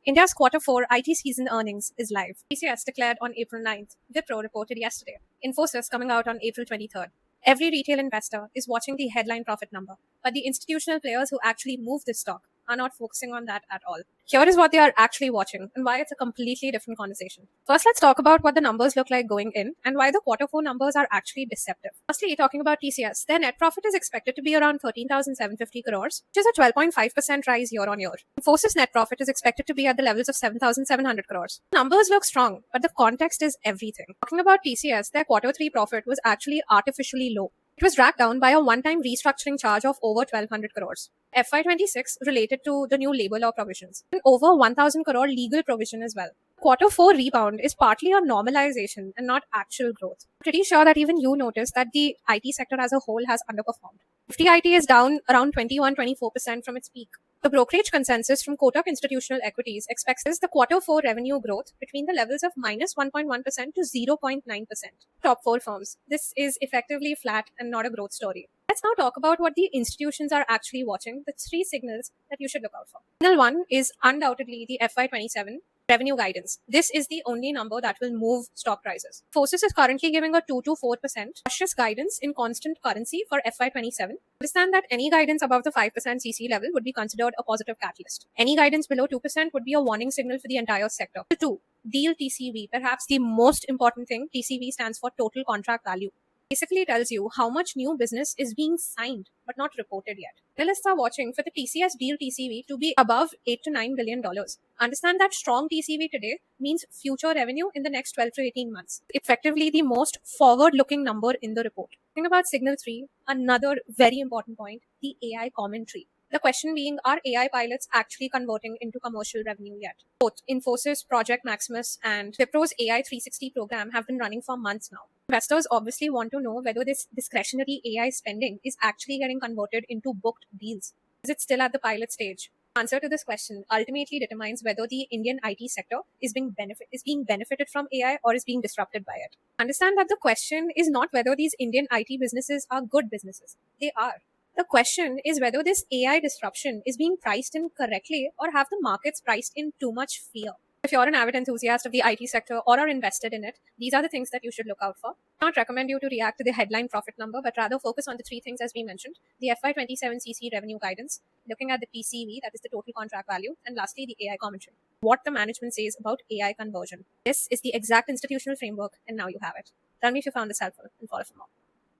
India's Q4 IT season earnings is live. TCS declared on April 9th. Wipro reported yesterday. Infosys coming out on April 23rd. Every retail investor is watching the headline profit number, but the institutional players who actually move this stock are not focusing on that at all. Here is what they are actually watching and why it's a completely different conversation. First, let's talk about what the numbers look like going in and why the Q4 numbers are actually deceptive. Firstly, talking about TCS, their net profit is expected to be around 13,750 crores, which is a 12.5% rise year on year. Infosys net profit is expected to be at the levels of 7,700 crores. Numbers look strong, but the context is everything. Talking about TCS, their Q3 profit was actually artificially low. It was dragged down by a one-time restructuring charge of over 1,200 crores. FY26 related to the new labor law provisions and over 1,000 crore legal provision as well. Q4 rebound is partly a normalization and not actual growth. Pretty sure that even you noticed that the IT sector as a whole has underperformed. Nifty IT is down around 21-24% from its peak. The brokerage consensus from Kotak Institutional Equities expects the Q4 revenue growth between the levels of minus 1.1% to 0.9%. Top 4 firms. This is effectively flat and not a growth story. Let's now talk about what the institutions are actually watching, the 3 signals that you should look out for. Signal 1 is undoubtedly the FY27 revenue guidance. This is the only number that will move stock prices. Infosys is currently giving a 2 to 4% cautious guidance in constant currency for FY27. Understand that any guidance above the 5% CC level would be considered a positive catalyst. Any guidance below 2% would be a warning signal for the entire sector. 2. Deal TCV, perhaps the most important thing. TCV stands for total contract value. Basically tells you how much new business is being signed but not reported yet. Analysts are watching for the TCS deal TCV to be above $8 to $9 billion. Understand that strong TCV today means future revenue in the next 12 to 18 months. Effectively the most forward-looking number in the report. Think about Signal 3, another very important point, the AI commentary. The question being, are AI pilots actually converting into commercial revenue yet? Both Infosys, Project Maximus, and Wipro's AI 360 program have been running for months now. Investors obviously want to know whether this discretionary AI spending is actually getting converted into booked deals. Is it still at the pilot stage? Answer to this question ultimately determines whether the Indian IT sector is being benefited from AI or is being disrupted by it. Understand that the question is not whether these Indian IT businesses are good businesses. They are. The question is whether this AI disruption is being priced in correctly or have the markets priced in too much fear. If you're an avid enthusiast of the IT sector or are invested in it, these are the things that you should look out for. I don't recommend you to react to the headline profit number, but rather focus on the 3 things as we mentioned. The FY27 CC revenue guidance, looking at the TCV, that is the total contract value, and lastly, the AI commentary. What the management says about AI conversion. This is the exact institutional framework, and now you have it. Tell me if you found this helpful and follow for more.